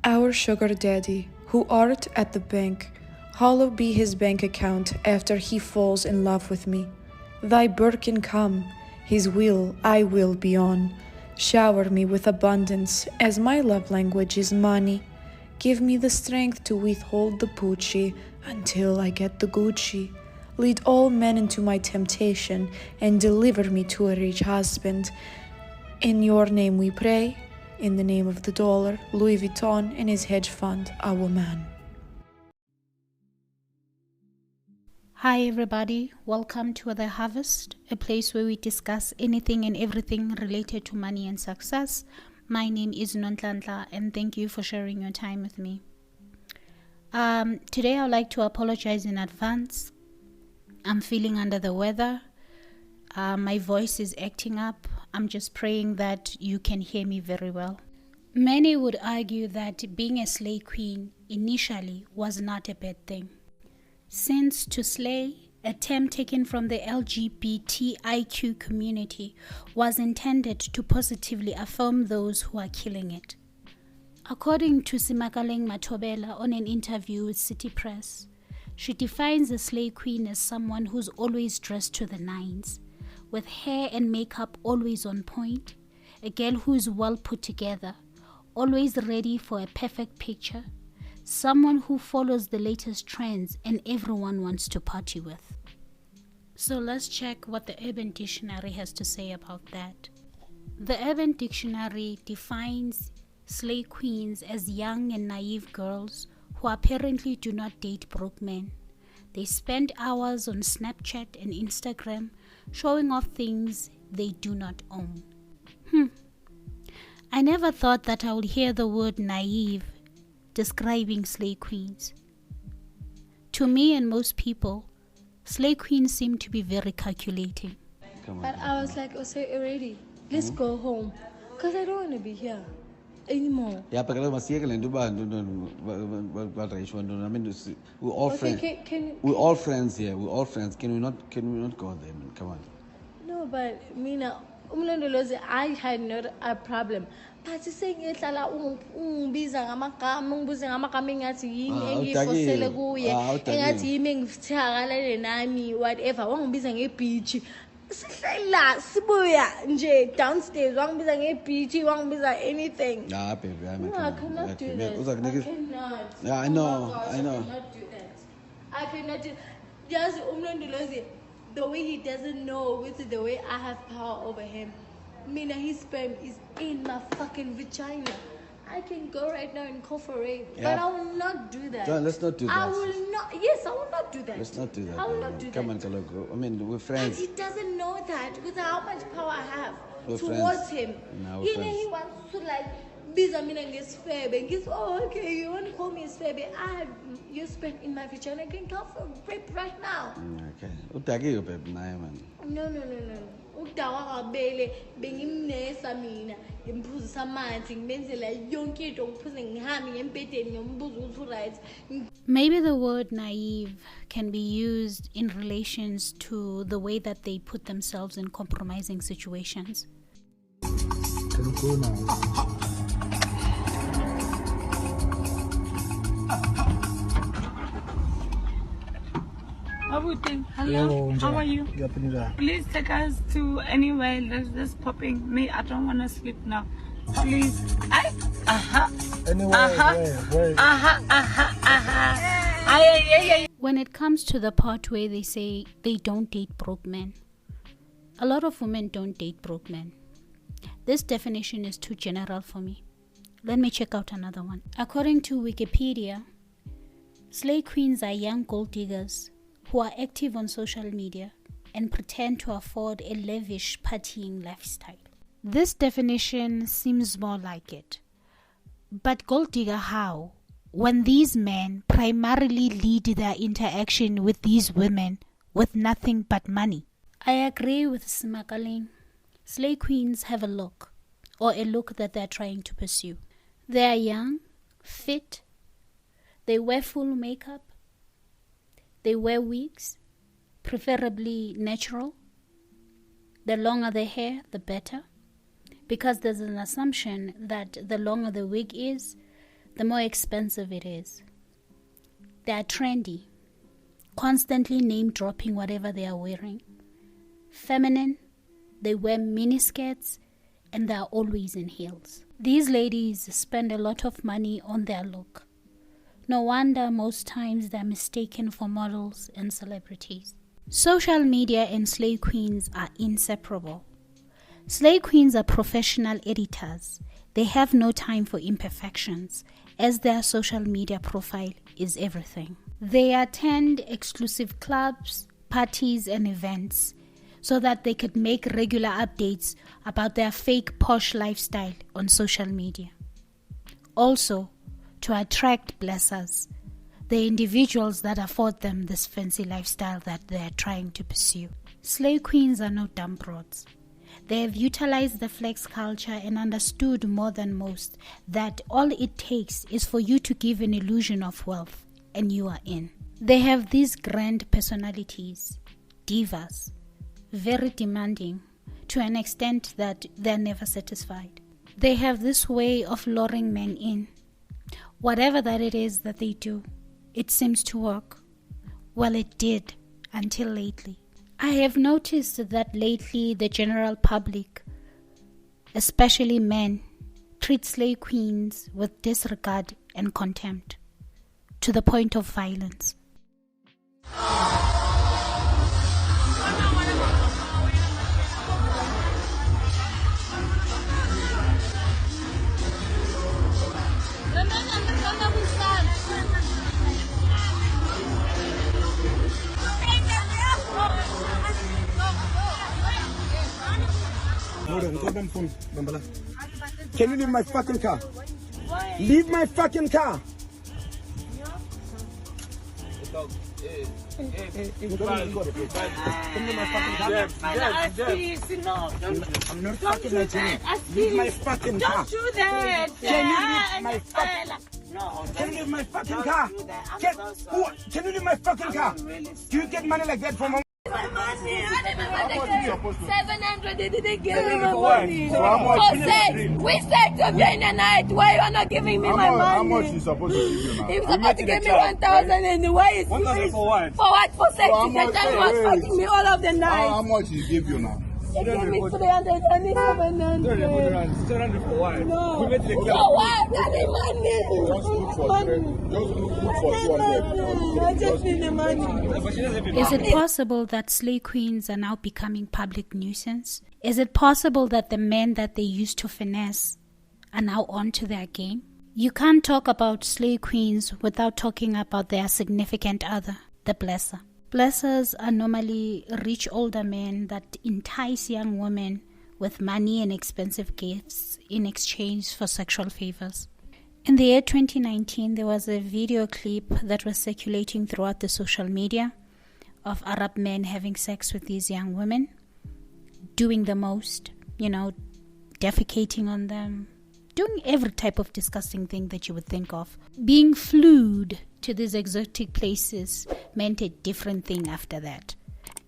Our sugar daddy, who art at the bank, hallowed be his bank account after he falls in love with me. Thy Birkin come, his will I will be on. Shower me with abundance, as my love language is money. Give me the strength to withhold the Pucci until I get the Gucci. Lead all men into my temptation and deliver me to a rich husband. In your name we pray. In the name of the dollar, Louis Vuitton and his hedge fund, our man. Hi everybody, welcome to The Harvest, a place where we discuss anything and everything related to money and success. My name is Nonhlanhla and thank you for sharing your time with me. Today I would like to apologize in advance. I'm feeling under the weather. My voice is acting up. I'm just praying that you can hear me very well. Many would argue that being a slay queen initially was not a bad thing. Since to slay, a term taken from the LGBTIQ community, was intended to positively affirm those who are killing it. According to Simakaleng Matobela on an interview with City Press, she defines a slay queen as someone who's always dressed to the nines, with hair and makeup always on point, a girl who is well put together, always ready for a perfect picture, someone who follows the latest trends and everyone wants to party with. So let's check what the Urban Dictionary has to say about that. The Urban Dictionary defines slay queens as young and naive girls who apparently do not date broke men. They spend hours on Snapchat and Instagram showing off things they do not own. I never thought that I would hear the word naive describing slay queens. To me and most people, slay queens seem to be very calculating. But I was like, already, let's go home. Because I don't want to be here anymore. Yeah, but I mean, we're all friends. We're all friends here. We're all friends. Can we not go there, man? Come on. No, but Mina, I had not a problem. But saying it ungibiza ngamagama engathi yini engifosele kuye engathi yimi engithakale nami whatever wangibiza ngebeach sihlela sibuya nje downstairs wangibiza ngebeach wangibiza anything. Yeah, baby, I cannot do that. I cannot. Yeah, I know. I cannot do that. I cannot do just the way he doesn't know with the way I have power over him. Mina, his sperm is in my fucking vagina. I can go right now and call for rape. Yeah. But I will not do that. John, let's not do that. I will not. Yes, I will not do that. Let's not do that. I will not do Come that. on, Kalogo. I mean, we're friends. But he doesn't know that with how much power I have We're towards friends. him. No, we're He friends. wants to biza mina ngesifebe. Okay, you want to call me Sfebe? I have your sperm in my vagina. I can call for rape right now. Okay. Utagi, baby, man. No. Udawa kabele bengimnesa mina ngimphuza amanzi ngibenzela yonke into ngiphuze ngihambe ngempedeni ngimbuza ukuthi right. Maybe the word naive can be used in relations to the way that they put themselves in compromising situations. Can you go now? Hello, how are you? Please take us to anywhere that's popping. Me, I don't want to sleep now. Please. When it comes to the part where they say they don't date broke men, a lot of women don't date broke men. This definition is too general for me. Let me check out another one. According to Wikipedia, slay queens are young gold diggers who are active on social media and pretend to afford a lavish partying lifestyle. This definition seems more like it. But gold digger how? When these men primarily lead their interaction with these women with nothing but money. I agree with Simakaleng. Slay queens have a look, or a look that they're trying to pursue. They are young, fit, they wear full makeup, they wear wigs, preferably natural. The longer the hair, the better, because there's an assumption that the longer the wig is, the more expensive it is. They are trendy, constantly name-dropping whatever they are wearing. Feminine, they wear miniskirts, and they are always in heels. These ladies spend a lot of money on their look. No wonder most times they're mistaken for models and celebrities. Social media and slay queens are inseparable. Slay queens are professional editors. They have no time for imperfections, as their social media profile is everything. They attend exclusive clubs, parties, and events so that they could make regular updates about their fake posh lifestyle on social media. Also, to attract blessers, the individuals that afford them this fancy lifestyle that they are trying to pursue. Slay queens are no dumb broads. They have utilized the flex culture and understood more than most that all it takes is for you to give an illusion of wealth and you are in. They have these grand personalities, divas, very demanding to an extent that they're never satisfied. They have this way of luring men in. Whatever that it is that they do, it seems to work. Well, it did until lately. I have noticed that lately the general public, especially men, treat slay queens with disregard and contempt, to the point of violence. Can you leave my fucking car? Leave my fucking car. I'm not fucking like you. Leave my fucking car. Don't do that. Can you leave my fucking car? No, Can you leave my fucking car? Can you leave my fucking car? Do you get money like that from a... My money. 700. They didn't give me my money. We said to be in the night. Why you are not giving me my money? How much is supposed to give you now? He was supposed to give me 1,000 and why is 1,000 for what? For what? For sex. The child was fucking me all of the night. How much he give you now? They gave me 300 and 700. 700 for what? No. For what? That is money. Just look for 200. I just need the money. Is it possible that slay queens are now becoming public nuisance? Is it possible that the men that they used to finesse are now onto their game? You can't talk about slay queens without talking about their significant other, the blesser. Blessers are normally rich older men that entice young women with money and expensive gifts in exchange for sexual favors. In the year 2019, there was a video clip that was circulating throughout the social media of Arab men having sex with these young women, doing the most, defecating on them, doing every type of disgusting thing that you would think of. Being flued to these exotic places meant a different thing after that.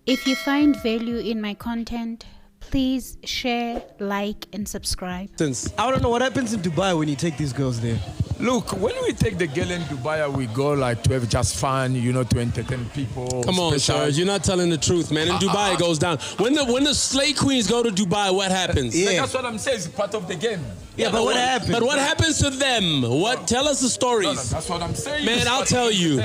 If you find value in my content, please share, like, and subscribe. I don't know what happens in Dubai when you take these girls there. Look, when we take the girl in Dubai, we go like to have just fun, to entertain people. Come on, sir, you're not telling the truth, man. In Dubai, it goes down. When the slay queens go to Dubai, what happens? Yeah. That's what I'm saying. It's part of the game. Yeah, but what happens? But what happens to them? What? Tell us the stories. No, that's what I'm saying. Man, I'll tell you.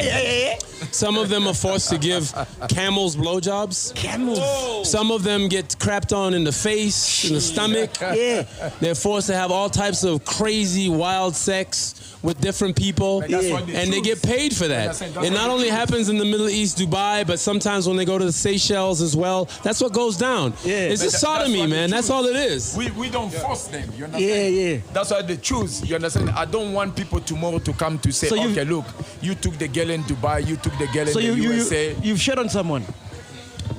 Some of them are forced to give camels blowjobs. Camels? Whoa. Some of them get crapped on in the face, in the stomach. Yeah. They're forced to have all types of crazy, wild sex with different people. And they get paid for that. It not only happens in the Middle East, Dubai, but sometimes when they go to the Seychelles as well. That's what goes down. Yeah. It's just sodomy, man. That's all it is. We don't force them, you understand? Yeah. That's why they choose, you understand? I don't want people tomorrow to come to say, okay, look, you took the girl in Dubai, you took the girl in the USA. You've shit on someone.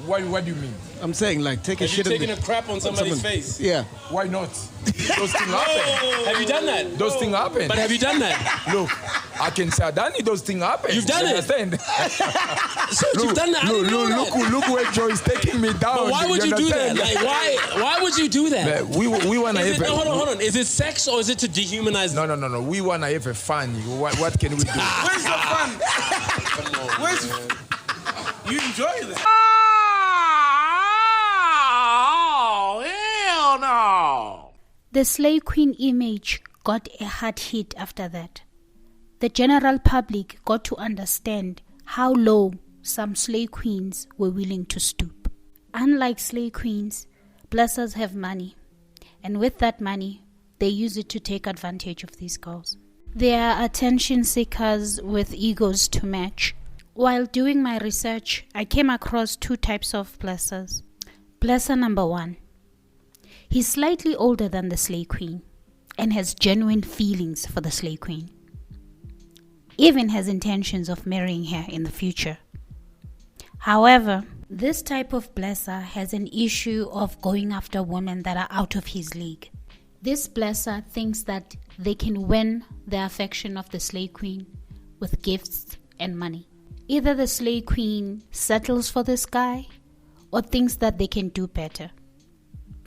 What do you mean? I'm saying, like, take a shit on taking a crap on somebody's face? Yeah. Why not? Those things happen. Have you done that? Those things happen. But have you done that? Look, I can say, Danny, those things happen. You've done it. So you've done that. Look where Joe is taking me down. But why would you do that? Like, why would you do that? We want to have hold on. Is it sex or is it to dehumanize? No. We want to have a fun. What can we do? Where's the fun? Where's you enjoy that? Oh, hell no! The slave queen image got a hard hit after that. The general public got to understand how low some slave queens were willing to stoop. Unlike slave queens, blessers have money, and with that money, they use it to take advantage of these girls. They are attention seekers with egos to match. While doing my research, I came across two types of blessers. Blesser number 1. He's slightly older than the slave queen and has genuine feelings for the slave queen. Even has intentions of marrying her in the future. However, this type of blesser has an issue of going after women that are out of his league. This blesser thinks that they can win the affection of the slave queen with gifts and money. Either the slave queen settles for this guy or thinks that they can do better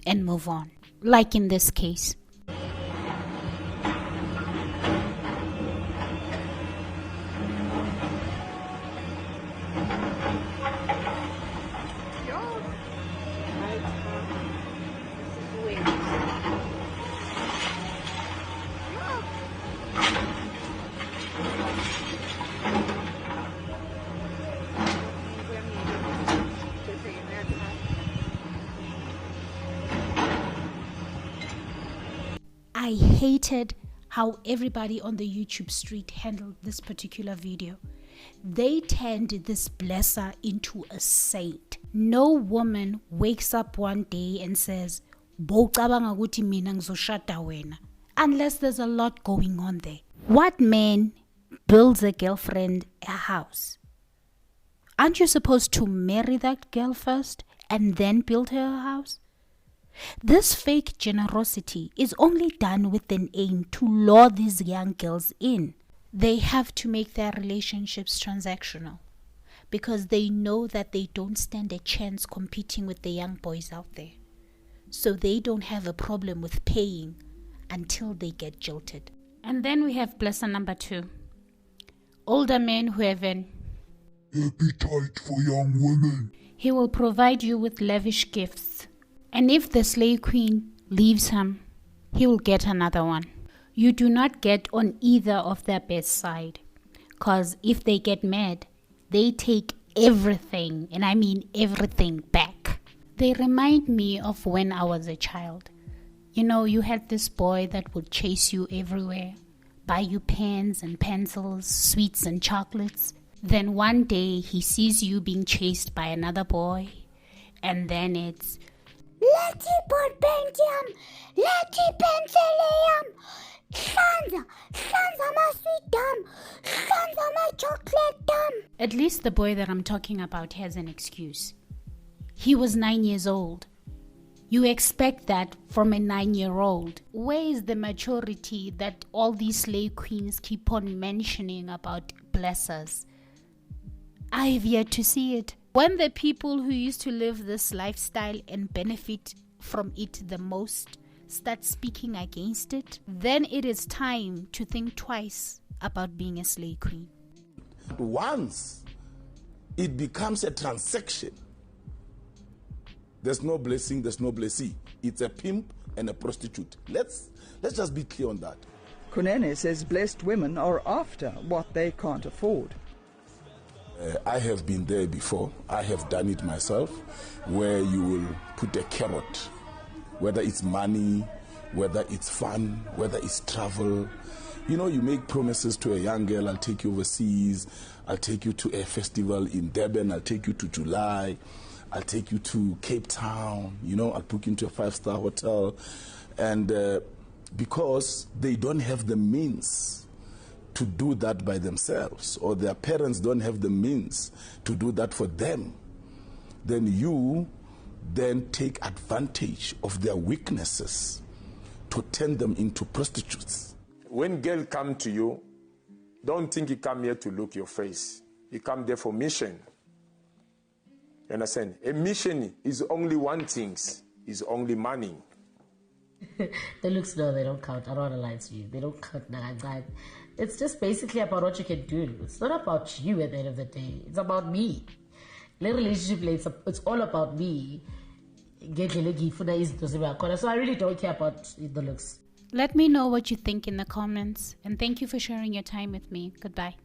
and move on, like in this case. I hated how everybody on the YouTube street handled this particular video. They turned this blesser into a saint. No woman wakes up one day and says, "Bocabanga ukuthi mina ngizoshada wena," unless there's a lot going on there. What man builds a girlfriend a house? Aren't you supposed to marry that girl first and then build her a house? This fake generosity is only done with an aim to lure these young girls in. They have to make their relationships transactional because they know that they don't stand a chance competing with the young boys out there. So they don't have a problem with paying until they get jilted. And then we have blesser number 2. Older men who have an appetite for young women. He will provide you with lavish gifts. And if the slave queen leaves him, he will get another one. You do not get on either of their best side. Because if they get mad, they take everything, and I mean everything, back. They remind me of when I was a child. You know, you had this boy that would chase you everywhere, buy you pens and pencils, sweets and chocolates. Then one day he sees you being chased by another boy, and then it's Letty put Pentium, Letty Pencilium, Sansa my sweet dumb, Sansa my chocolate dumb. At least the boy that I'm talking about has an excuse. He was 9 years old. You expect that from a 9-year-old. Where is the maturity that all these slave queens keep on mentioning about blessers? I've yet to see it. When the people who used to live this lifestyle and benefit from it the most start speaking against it, then it is time to think twice about being a slave queen. Once it becomes a transaction, there's no blessing, there's no blessee. It's a pimp and a prostitute. Let's just be clear on that. Kunene says blessed women are after what they can't afford. I have been there before. I have done it myself, where you will put a carrot, whether it's money, whether it's fun, whether it's travel. You know, you make promises to a young girl, I'll take you overseas, I'll take you to a festival in Durban, I'll take you to July, I'll take you to Cape Town, you know, I'll book you into a 5-star hotel. And because they don't have the means to do that by themselves, or their parents don't have the means to do that for them, then you then take advantage of their weaknesses to turn them into prostitutes. When girls come to you, Don't think you come here to look your face. You come there for mission. You understand? A mission is only one thing, is only money. The looks, no, they don't count. I don't want to lie to you. They don't count. It's just basically about what you can do. It's not about you at the end of the day. It's about me. The relationship, it's all about me. So I really don't care about the looks. Let me know what you think in the comments. And thank you for sharing your time with me. Goodbye.